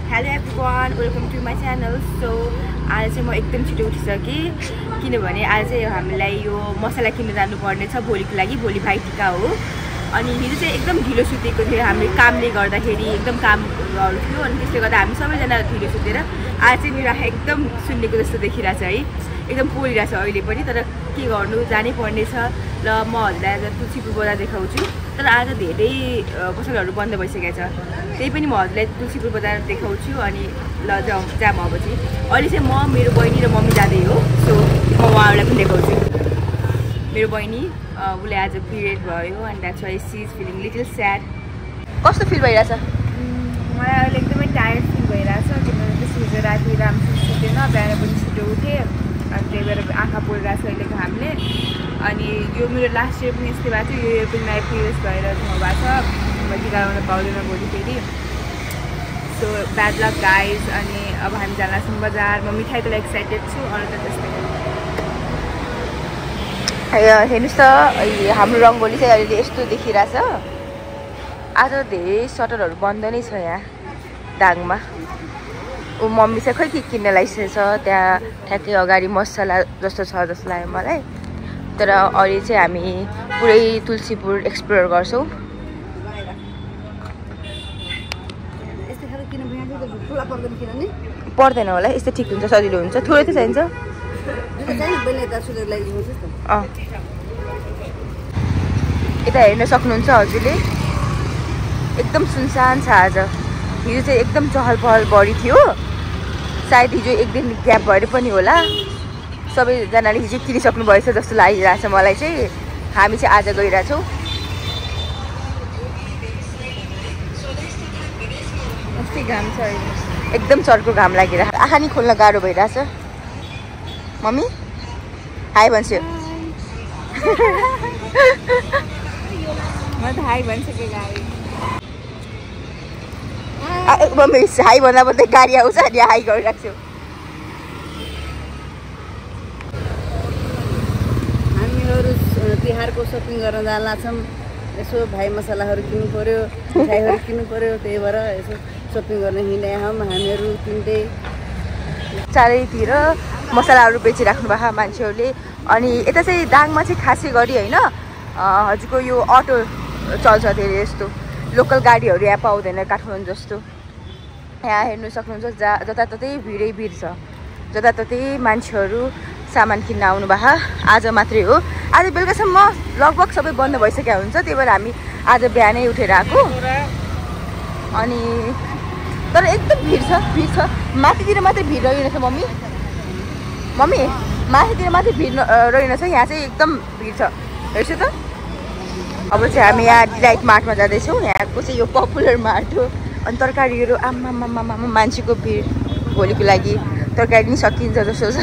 Hello everyone, welcome to my channel. So आज चाहिँ म एकदम छिटो उठिसकेँ किनभने आज चाहिँ हामीलाई यो मसला किन्न जानुपर्ने छ भोलिको लागि। भोलि भाइटिका हो अनि हिजो चाहिँ एकदम ढिलो सुतेको थियो। हामीले कामले गर्दाखेरि एकदम कामहरू थियो अनि त्यसले गर्दा हामी सबैजना ढिलो सुतेर आज चाहिँ मेरो आँखा एकदम सुन्नेको जस्तो देखिरहेछ है, एकदम पोलिरहेछ अहिले पनि। तर के गर्नु, जानै पर्ने छ। र म हजुरलाई आज तुलसीपुर बजार देखाउँछु। तर आज धेरै पसलहरू बन्द भइसकेको छ, त्यही पनि म हजुरलाई तुलसीपुर बजार देखाउँछु। अनि ल जाउँ अब चाहिँ अहिले चाहिँ म, मेरो बहिनी र मम्मी जाँदै हो। सो म उहाँहरूलाई पनि देखाउँछु। मेरो बहिनी उसले आज पिरियड भयो अनि that's why she is feeling little sad. कस्तो फिल भइरहेछ? मलाई अहिले एकदमै टायर्ड फिल भइरहेछ किनभने त्यसो हिजो राति राम्रो सुतेन, बिहान पनि छिटो उठेँ अनि त्यही भएर आँखा पोलिरहेछ अहिलेको हामीले। अनि यो मेरो लास्ट इयर पनि यस्तै भएको थियो, यो इयर पनि मलाई पिरियड्स भएर भएको छ, म टिका लगाउन पाउँदैन भोलि फेरि। So bad lock guys. अनि अब हामी जान लाग्छौँ बजार। म मिठाईको लागि एक्साइटेड छु, अरू त त्यस्तै। हेर्नुहोस् त, हाम्रो रङ्गोली चाहिँ अहिले यस्तो देखिरहेछ। आज धेरै सटरहरू बन्द नै छ यहाँ दाङमा। ऊ मम्मी चाहिँ खै के किन्न लागिसकेको छ, त्यहाँ ठ्याक्कै अगाडि मसला जस्तो छ जस्तो लाग्यो मलाई। तर अहिले चाहिँ हामी पुरै तुलसीपुर एक्सप्लोर गर्छौँ। पर्दैन होला, यस्तै ठिक हुन्छ, सजिलो हुन्छ। थोरै त चाहिन्छ। यता हेर्न सक्नुहुन्छ हजुरले, एकदम सुनसान छ आज। हिजो चाहिँ एकदम चहल पहल बढी थियो, सायद हिजो एक दिन ग्याप भएर पनि होला। सबैजनाले हिजो किनिसक्नु भएछ जस्तो लागिरहेछ मलाई चाहिँ। हामी चाहिँ आज गइरहेछौँ। अस्ति घाम छ अहिले, एकदम चर्को घाम लागिरहेको, आँखा नि खोल्न गाह्रो भइरहेछ। मम्मी हाई भन्छु। म त हाई भनिसकेँ गाडी। मम्मी हाई भन्दा भन्दै गाडी आउँछ अनि हाई गरिरहेको छु। हामीहरू तिहारको सपिङ गर्न जान लाग्छौँ। यसो भाइ मसलाहरू किन्नु पऱ्यो, मिठाईहरू किन्नु पऱ्यो, त्यही भएर यसो सपिङ गर्न हिँडेका छौँ हामीहरू किन्दै। चारैतिर मसलाहरू बेचिराख्नु भएको मान्छेहरूले। अनि यता चाहिँ दाङमा चाहिँ खासै गरी होइन, हजुरको यो अटो चल्छ धेरै जस्तो, लोकल गाडीहरू यहाँ पाउँदैन काठमाडौँ जस्तो। यहाँ हेर्नु सक्नुहुन्छ जताततै भिडै भिड छ, जताततै मान्छेहरू सामान किन्न आउनु भएको। आज मात्रै हो, आज बेलुकासम्म लगभग सबै बन्द भइसकेको हुन्छ, त्यही भएर हामी आज बिहानै उठेर आएको। अनि तर एकदम भिड छ, माथितिर मात्रै भिड रहेनछ। मम्मी माथितिर मात्रै भिड रहेनछ, यहाँ चाहिँ एकदम भिड छ। हेर्छु त। अब चाहिँ हामी यहाँ डिलाइट मार्टमा जाँदैछौँ। यहाँको चाहिँ यो पपुलर मार्ट हो। अनि तरकारीहरू आम्मा मान्छेको भिड, भोलिको लागि तरकारी पनि सकिन्छ जस्तो छ।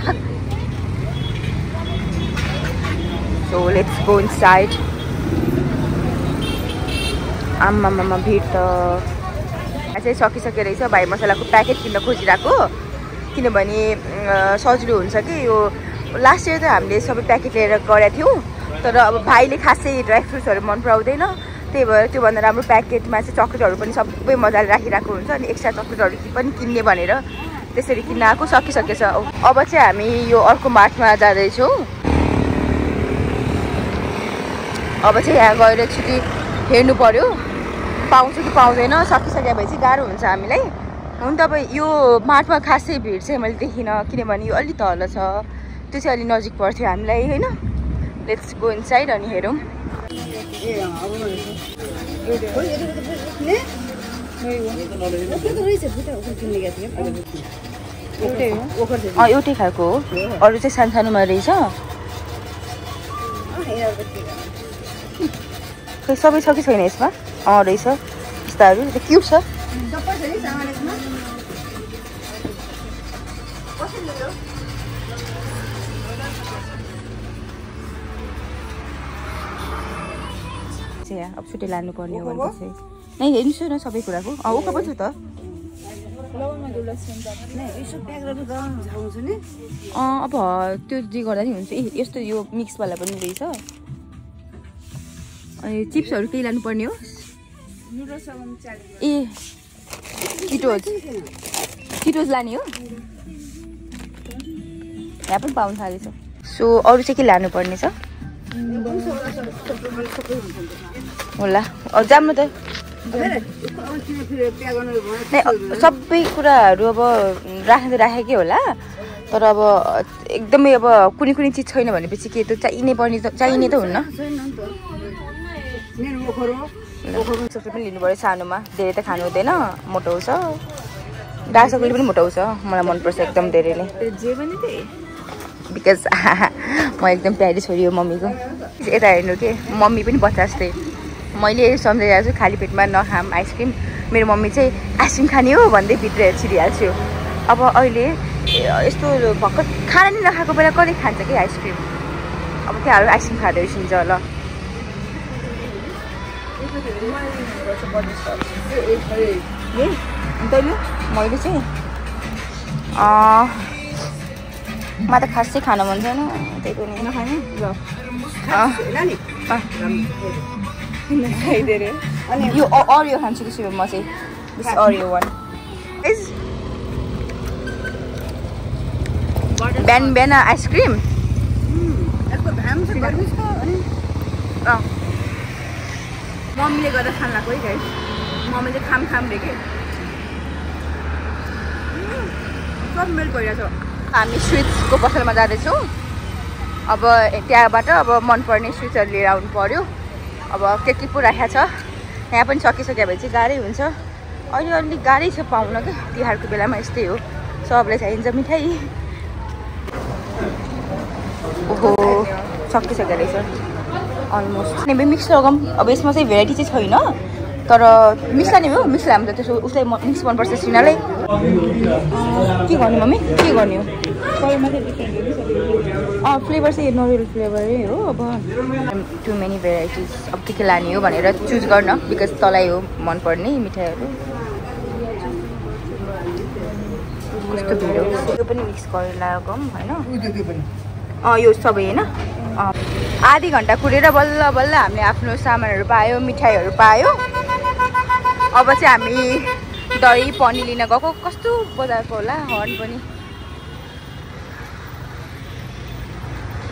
So let's go inside. आम्मा भिड त चाहिँ सकिसके रहेछ। भाइ मसलाको प्याकेट किन्न खोजिरहेको, किनभने सजिलो हुन्छ कि यो। लास्ट इयर त हामीले सबै प्याकेट लिएर गएका थियौँ, तर अब भाइले खासै ड्राई फ्रुट्सहरू मन पराउँदैन, त्यही भएर त्योभन्दा राम्रो प्याकेटमा चाहिँ चक्लेटहरू पनि सबै मजाले राखिरहेको हुन्छ। अनि एक्स्ट्रा चक्लेटहरू पनि किन्ने भनेर त्यसरी किन्न आएको। सकिसकेछ। अब चाहिँ हामी यो अर्को मार्टमा जाँदैछौँ। अब चाहिँ यहाँ गएर छिटो हेर्नु पर्यो पाउँछ कि पाउँदैन। सकिसके भएपछि गाह्रो हुन्छ हामीलाई। हुन त अब यो मार्टमा खासै भिड चाहिँ मैले देखिनँ, किनभने यो अलि तल छ, त्यो चाहिँ अलि नजिक पर्थ्यो हामीलाई होइन। लेट्स गो इनसाइड अनि हेरौँ। एउटै खालको हो, अरू चाहिँ सानोमा रहेछ। खै सबै छ कि छैन यसमा? रहेछ यस्ताहरू, क्युट छ। अब छुट्टै लानुपर्ने हो भनेपछि नै हेर्नुहोस् न सबै कुराको। ओका पो छु त। अब त्यो जे गर्दा नि हुन्छ। यस्तो यो मिक्सवाला पनि रहेछ। अनि चिप्सहरू केही लानुपर्ने हो? ए किटोज छिटोज लाने हो यहाँ पनि पाउनु थालेछ सो अरू चाहिँ के लानुपर्ने छ होला जाम त सबै कुराहरू अब राखेकै होला तर अब एकदमै अब कुनै चिज छैन भनेपछि के त चाहिने त हुन्न सबै पनि लिनु पर्यो सानोमा धेरै त खानु हुँदैन मोटाउँछ डार्क चक्लेट पनि मोटाउँछ मलाई मनपर्छ एकदम धेरै नै जे पनि त्यही बिकज म एकदम प्यारी छोरी हो मम्मीको यता हेर्नु के मम्मी पनि बच्चा जस्तै मैले सम्झाइरहेको छु खाली पेटमा नखाम आइसक्रिम मेरो मम्मी चाहिँ आइसक्रिम खाने हो भन्दै भित्र छिरिहाल्छु अब अहिले यस्तो भर्खर खाना नि नखाएको बेला कहिले खान्छ कि आइसक्रिम अब त्यहाँहरू आइसक्रिम खाँदै छिन्छ ल तैँले मैले चाहिँ मलाई त खासै खान मन छैन त्यही पनि नखाने यो अरियो खान्छु त्यसो भए म चाहिँ दिस अरियो वान बिहान आइसक्रिम मम्मीले गर्दा खान लाग्यो है गाइस मम्मीले खाम रे के सब मेल भइरहेछ हामी स्विट्सको पसलमा जाँदैछौँ अब त्यहाँबाट अब मनपर्ने स्विट्सहरू लिएर आउनु पर्यो अब के पो राखेको छ यहाँ पनि सकिसक्यो भने चाहिँ गाह्रै हुन्छ अहिले अलिक गाह्रै छ पाउन क्या तिहारको बेलामा यस्तै हो सबलाई चाहिन्छ मिठाई ओहो सकिसक्यो रहेछ अलमोस्ट मिक्स लगाऊँ अब यसमा चाहिँ भेराइटी चाहिँ छैन तर मिक्स लाने हो मिक्स लानु त त्यसो उसलाई मिक्स मनपर्छ सिनालाई के गर्ने मम्मी के गर्ने हो फ्लेभर चाहिँ नरियल फ्लेभरै हो अब टु मेनी भेराइटिज अब के लाने हो भनेर चुज गर्न बिकज तँलाई हो मनपर्ने मिठाईहरू कस्तो भिड हो यो पनि मिक्स गरेर लगाऊँ होइन यो सबै होइन आधी घन्टा कुरेर बल्ल हामीले आफ्नो सामानहरू पायो मिठाईहरू पायो अब चाहिँ हामी दही पनिर लिन गएको कस्तो बजारको होला हर्न पनि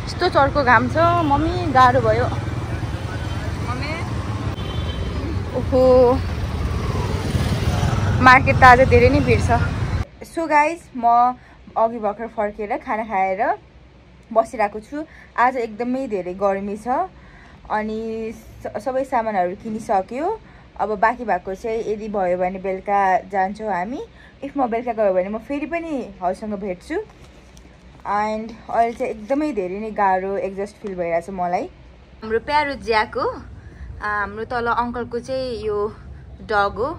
यस्तो चर्को घाम छ मम्मी गाह्रो भयो ओहो मार्केट त आज धेरै नै भिड छ सो गाइज म अघि भर्खर फर्केर खाना खाएर बसिरहेको छु आज एकदमै धेरै गर्मी छ अनि सबै सामानहरू किनिसक्यो अब बाँकी भएको चाहिँ यदि भयो भने बेलुका जान्छौँ हामी इफ म बेलुका गयो भने म फेरि पनि हजुरसँग भेट्छु एन्ड अहिले चाहिँ एकदमै धेरै नै गाह्रो एक्जस्ट फिल भइरहेछ मलाई हाम्रो प्यारो ज्याको हाम्रो तल अङ्कलको चाहिँ यो डग हो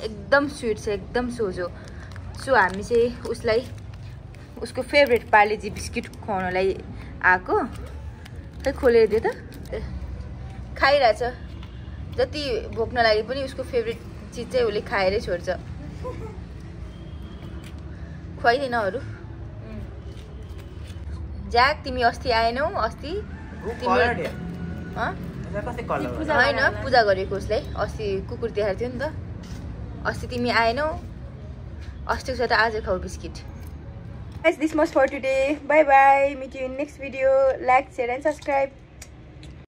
एकदम स्विट छ एकदम सोझो सो हामी चाहिँ उसलाई उसको फेभरेट पार्लेजी बिस्किट खुवाउनलाई आएको खै खोलेर दियो त खाइरहेछ जति भोक नलागे पनि उसको फेभरेट चिज चाहिँ उसले खाएरै छोड्छ खुवाइदिन अरू ज्याक तिमी अस्ति आएनौ अस्ति होइन पूजा गरेको उसलाई अस्ति कुकुर तिहार थियो नि त अस्ति तिमी आएनौ अस्तिको साथ आज खाऊ biscuit Guys, this much for today. Bye bye. Meet you in next video. Like, share and subscribe.